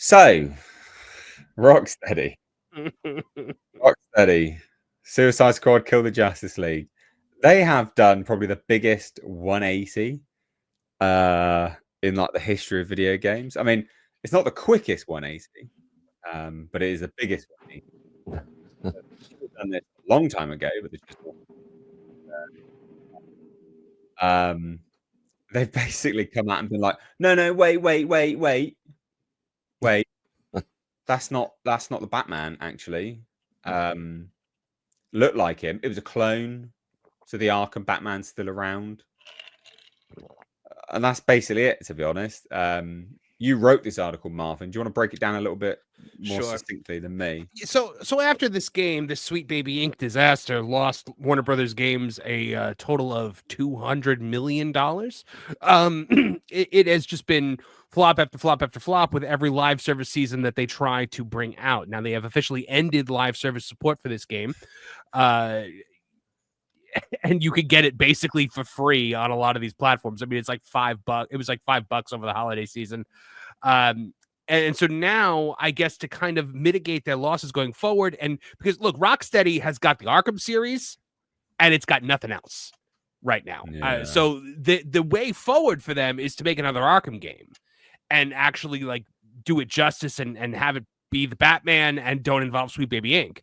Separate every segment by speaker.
Speaker 1: So, Rocksteady, Suicide Squad, Kill the Justice League. They have done probably the biggest 180 in like the history of video games. I mean, it's not the quickest 180, but it is the biggest 180. They should have done this a long time ago, but there's just they've basically come out and been like, no, wait. That's not the Batman, actually. Looked like him. It was a clone. So the Arkham Batman's still around. And that's basically it, to be honest. You wrote this article, Marvin. Do you want to break it down a little bit more succinctly than me?
Speaker 2: So after this game, this Sweet Baby Inc. disaster lost Warner Brothers Games a total of $200 million. It has just been flop after flop after flop with every live service season that they try to bring out. Now they have officially ended live service support for this game. And you could get it basically for free on a lot of these platforms. I mean, it's like $5. It was like $5 over the holiday season. And so now, I guess, to kind of mitigate their losses going forward, and because look, Rocksteady has got the Arkham series, and it's got nothing else right now.
Speaker 1: Yeah.
Speaker 2: So the way forward for them is to make another Arkham game, and actually like do it justice and have it be the Batman and don't involve Sweet Baby Inc.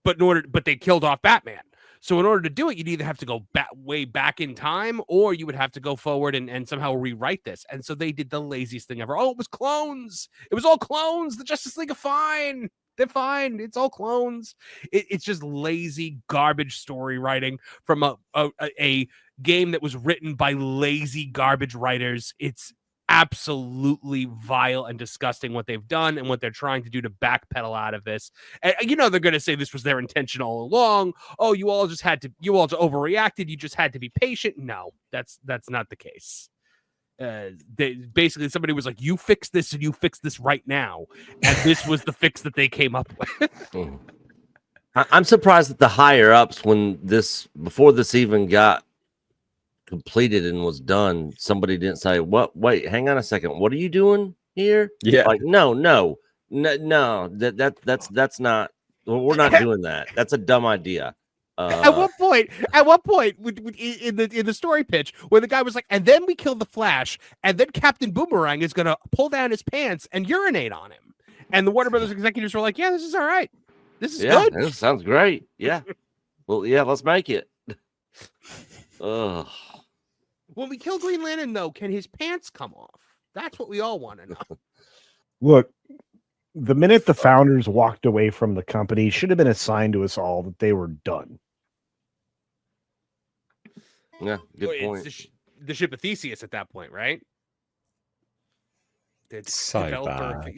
Speaker 2: But they killed off Batman. So in order to do it, you'd either have to go way back in time, or you would have to go forward and somehow rewrite this. And so they did the laziest thing ever. Oh, it was clones. It was all clones. The Justice League are fine. They're fine. It's all clones. It's just lazy garbage story writing from a game that was written by lazy garbage writers. It's absolutely vile and disgusting what they've done and what they're trying to do to backpedal out of this. And they're going to say this was their intention all along. Oh, you all overreacted. You just had to be patient. No, that's not the case. Basically somebody was like, you fix this and you fix this right now. And this was the fix that they came up with.
Speaker 3: I'm surprised that the higher ups, before this even got completed and was done, somebody didn't say, what, wait, hang on a second, what are you doing here?
Speaker 1: Yeah,
Speaker 3: like no, that's not, we're not doing that. That's a dumb idea.
Speaker 2: At what point in the story pitch where the guy was like, and then we kill the Flash, and then Captain Boomerang is gonna pull down his pants and urinate on him, and the Warner Brothers executives were like, yeah, this is all right, this is good,
Speaker 3: this sounds great, yeah. Well, yeah, let's make it. Ugh.
Speaker 2: When we kill Green Lantern, though, can his pants come off? That's what we all want to know.
Speaker 4: Look, the minute the founders walked away from the company, should have been a sign to us all that they were done.
Speaker 3: Yeah, good point.
Speaker 2: It's the ship of Theseus at that point, right?
Speaker 1: It's so bad.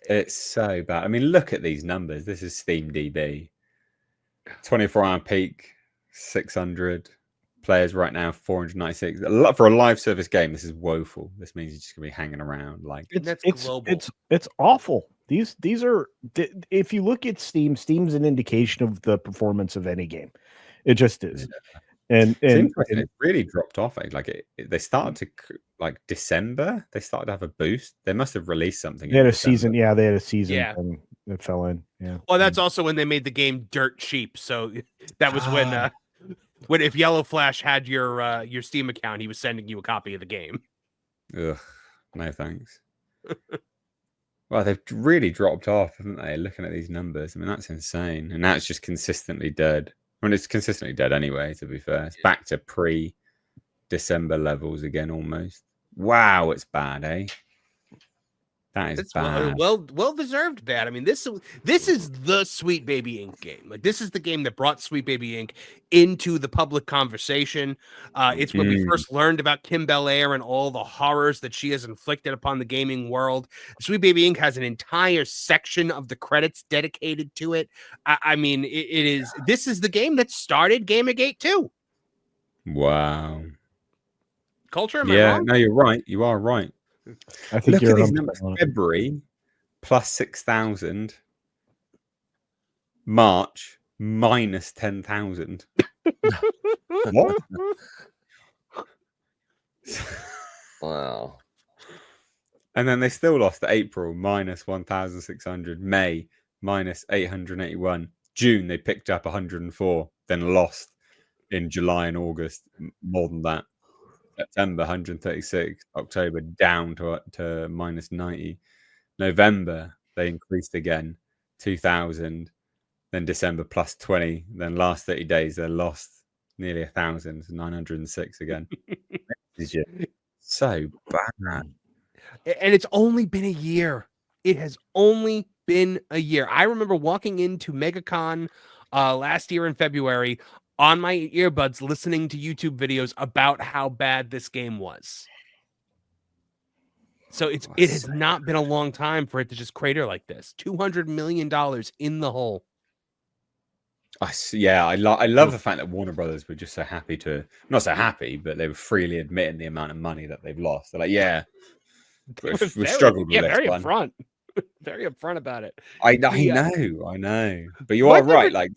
Speaker 1: It's so bad. I mean, look at these numbers. This is SteamDB. 24-hour peak, 600. Players right now, 496. For a live service game, this is woeful. This means you're just gonna be hanging around like
Speaker 4: it's awful. These are, if you look at Steam's an indication of the performance of any game. It just is. Yeah. And
Speaker 1: it really dropped off. They started to like December. They started to have a boost. They must have released something.
Speaker 4: They had a season. Yeah, they had a season. Yeah. And it fell in. Yeah.
Speaker 2: Well, that's also when they made the game dirt cheap. So that was when if Yellow Flash had your Steam account, he was sending you a copy of the game.
Speaker 1: Ugh, no thanks. Well, they've really dropped off, haven't they? Looking at these numbers, I mean, that's insane. And now it's just consistently dead. I mean, it's consistently dead anyway, to be fair. It's back to pre-December levels again, almost. Wow, it's bad, eh? That is bad.
Speaker 2: Well deserved bad. I mean, this is the Sweet Baby Inc. game. Like, this is the game that brought Sweet Baby Inc. into the public conversation. It's when we first learned about Kim Bel-Air and all the horrors that she has inflicted upon the gaming world. Sweet Baby Inc. has an entire section of the credits dedicated to it. I mean, it is. This is the game that started Gamergate 2.
Speaker 1: Wow.
Speaker 2: Culture. Am I wrong?
Speaker 1: No, you're right. You are right.
Speaker 4: I think
Speaker 1: look at these numbers. February plus 6,000, March minus 10,000. What?
Speaker 3: Wow.
Speaker 1: And then they still lost to April, minus 1,600. May, minus 881. June, they picked up 104, then lost in July and August, more than that. September, 136. October, down to minus 90. November, they increased again, 2,000. Then December, plus 20. Then last 30 days, they lost nearly 1,000, 906 again. It's just so bad.
Speaker 2: And it's only been a year. It has only been a year. I remember walking into MegaCon last year in February on my earbuds, listening to YouTube videos about how bad this game was. So it has not been a long time for it to just crater like this. $200 million in the hole.
Speaker 1: Yeah, I love the fact that Warner Brothers were just so happy not so happy, but they were freely admitting the amount of money that they've lost. They're like, yeah, we struggled with this
Speaker 2: very
Speaker 1: one.
Speaker 2: upfront. Very upfront about it.
Speaker 1: I know. But you are right. Like,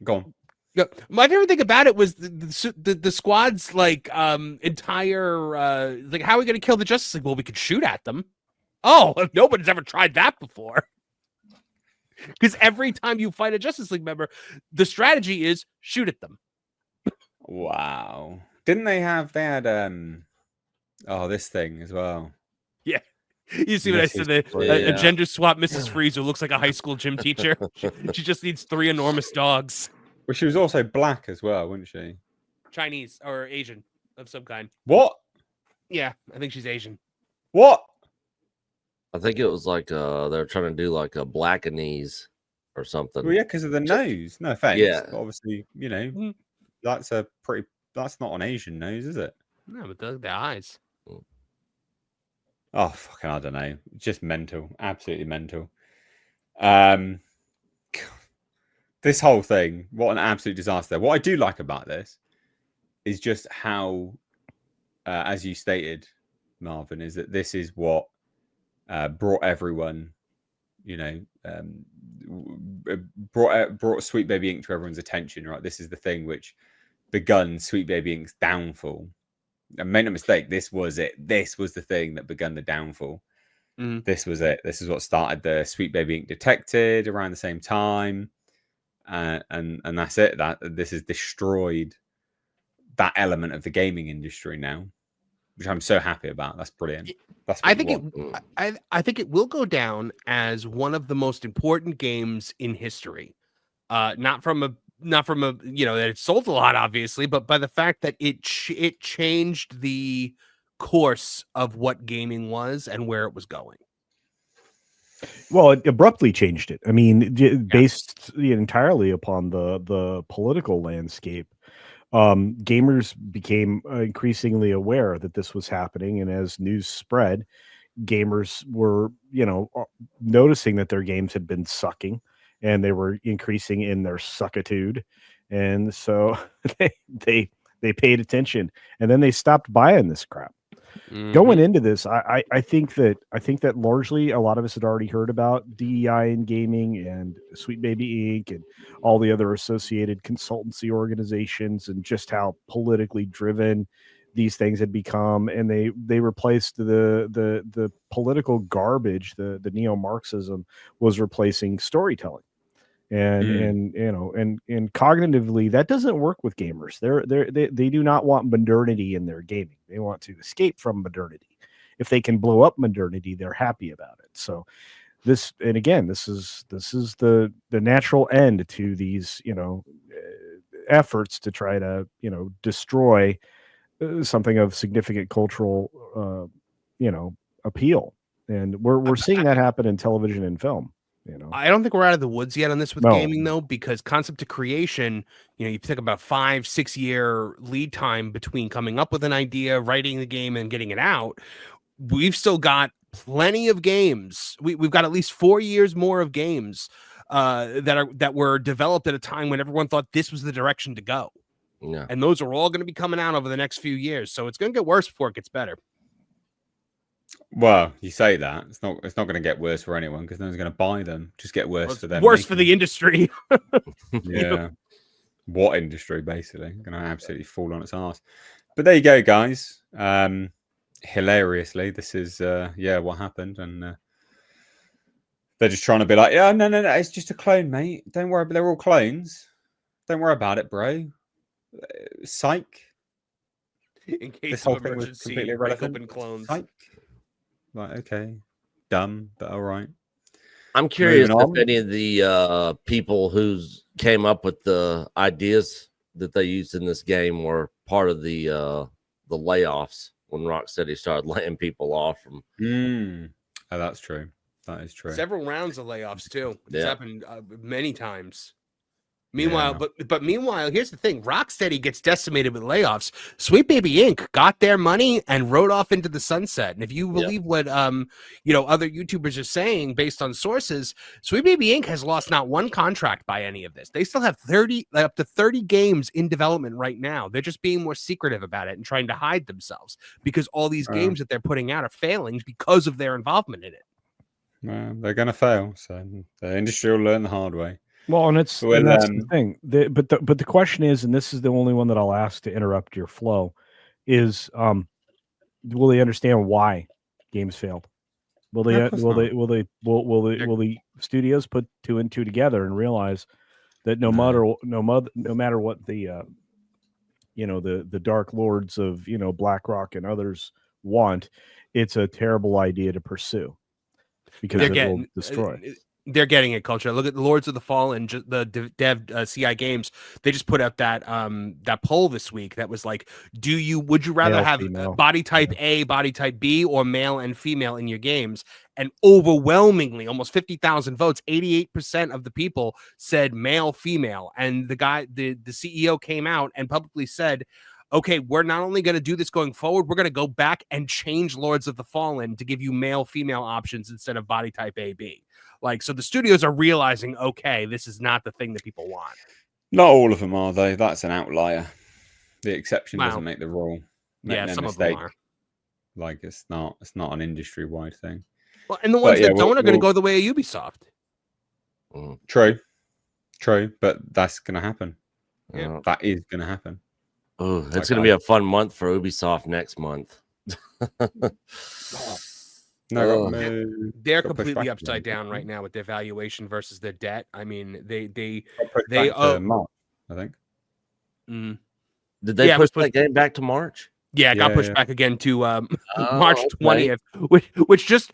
Speaker 1: go on.
Speaker 2: Yeah, my favorite thing about it was the squad's like entire like, how are we going to kill the Justice League? Well, we could shoot at them. Oh, nobody's ever tried that before. Because every time you fight a Justice League member, the strategy is shoot at them.
Speaker 1: Wow. Didn't they had this thing as well?
Speaker 2: Yeah. You see what I said? A gender swap Mrs. Freeze who looks like a high school gym teacher. She just needs 3 enormous dogs.
Speaker 1: Well, she was also black as well, wasn't she?
Speaker 2: Chinese or Asian of some kind.
Speaker 1: What?
Speaker 2: Yeah, I think she's Asian.
Speaker 1: What?
Speaker 3: I think it was like they're trying to do like a blackanese or something.
Speaker 1: Well, yeah, because of the nose. No offense.
Speaker 3: Yeah.
Speaker 1: But obviously, that's not an Asian nose, is it?
Speaker 2: No, but the eyes.
Speaker 1: Oh, fucking, I don't know. Just mental. Absolutely mental. This whole thing, what an absolute disaster. What I do like about this is just how, as you stated, Marvin, is that this is what brought everyone, brought Sweet Baby Inc. to everyone's attention, right? This is the thing which begun Sweet Baby Inc.'s downfall. And make no mistake, this was it. This was the thing that begun the downfall. This was it. This is what started the Sweet Baby Inc. Detected around the same time. And that's it. That this has destroyed that element of the gaming industry now, which I'm so happy about. That's brilliant.
Speaker 2: I think it will go down as one of the most important games in history. Not from a that it sold a lot, obviously, but by the fact that it changed the course of what gaming was and where it was going.
Speaker 4: Well, it abruptly changed it. I mean, based entirely upon the political landscape. Gamers became increasingly aware that this was happening, and as news spread, gamers were, noticing that their games had been sucking, and they were increasing in their suckitude, and so they paid attention, and then they stopped buying this crap. Going into this, I think that largely a lot of us had already heard about DEI in gaming and Sweet Baby Inc. and all the other associated consultancy organizations, and just how politically driven these things had become. And they replaced the political garbage. The neo-Marxism was replacing storytelling. And cognitively that doesn't work with gamers. They do not want modernity in their gaming. They want to escape from modernity. If they can blow up modernity, they're happy about it. So this is the natural end to these efforts to try to destroy something of significant cultural appeal. And we're seeing that happen in television and film.
Speaker 2: I don't think we're out of the woods yet on this with gaming, though, because concept to creation, you take about 5-6 year lead time between coming up with an idea, writing the game, and getting it out. We've still got plenty of games. We've got at least 4 years more of games that were developed at a time when everyone thought this was the direction to go.
Speaker 3: Yeah.
Speaker 2: And those are all going to be coming out over the next few years. So it's going to get worse before it gets better.
Speaker 1: Well, you say that it's not going to get worse for anyone because no one's going to buy them. Just get worse for them.
Speaker 2: Worse for the industry.
Speaker 1: Yeah. what industry, basically. Going to absolutely fall on its ass. But there you go, guys. Hilariously, this is what happened, and they're just trying to be like, yeah, no, it's just a clone, mate. Don't worry, they're all clones. Don't worry about it, bro. Psych.
Speaker 2: In case
Speaker 1: This
Speaker 2: of
Speaker 1: whole thing was
Speaker 2: emergency,
Speaker 1: completely
Speaker 2: break
Speaker 1: irrelevant.
Speaker 2: open clones.
Speaker 1: Psych. Like, okay, dumb, but all right.
Speaker 3: I'm curious
Speaker 1: Moving
Speaker 3: if
Speaker 1: on.
Speaker 3: any of the people who came up with the ideas that they used in this game were part of the layoffs when Rocksteady started laying people off from.
Speaker 1: Oh, that's true. That is true.
Speaker 2: Several rounds of layoffs too. It's
Speaker 3: Yeah.
Speaker 2: happened many times. Meanwhile,
Speaker 1: Yeah.
Speaker 2: but meanwhile, here's the thing: Rocksteady gets decimated with layoffs. Sweet Baby Inc. got their money and rode off into the sunset. And if you believe what other YouTubers are saying based on sources, Sweet Baby Inc. has lost not one contract by any of this. They still have up to 30 games in development right now. They're just being more secretive about it and trying to hide themselves because all these games that they're putting out are failing because of their involvement in it.
Speaker 1: Well, they're going to fail, so the industry will learn the hard way.
Speaker 4: Well, and that's the thing. But the question is, and this is the only one that I'll ask to interrupt your flow, is will they understand why games failed? Will the studios put 2 and 2 together and realize that no matter what the the Dark Lords of BlackRock and others want, it's a terrible idea to pursue because it will destroy.
Speaker 2: They're getting it, Culture. Look at the Lords of the Fallen, the dev CI Games. They just put out that poll this week that was like, would you rather have body type A, body type B, or male and female in your games? And overwhelmingly, almost 50,000 votes, 88% of the people said male, female. And the CEO came out and publicly said, okay, we're not only going to do this going forward, we're going to go back and change Lords of the Fallen to give you male, female options instead of body type A, B. Like, so the studios are realizing, okay, this is not the thing that people want.
Speaker 1: Not all of them are, though. That's an outlier. The exception doesn't make the rule.
Speaker 2: Some of them are.
Speaker 1: Like, it's not an industry-wide thing.
Speaker 2: Well, and the ones that don't are going to go the way of Ubisoft.
Speaker 1: True, but that's going to happen.
Speaker 2: Yeah,
Speaker 1: that is going to happen.
Speaker 3: Oh, it's going to be a fun month for Ubisoft next month.
Speaker 2: They're completely upside down right now with their valuation versus their debt. I mean, they March,
Speaker 1: I think.
Speaker 3: Did they push that game back to March?
Speaker 2: Yeah, it got pushed back again to March 20th, which just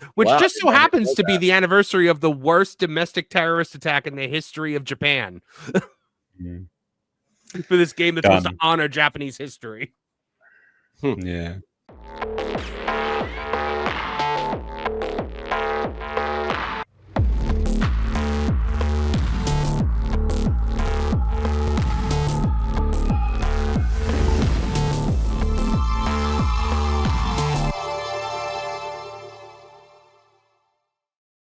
Speaker 2: so happens to be the anniversary of the worst domestic terrorist attack in the history of Japan. For this game that's supposed to honor Japanese history.
Speaker 1: Yeah.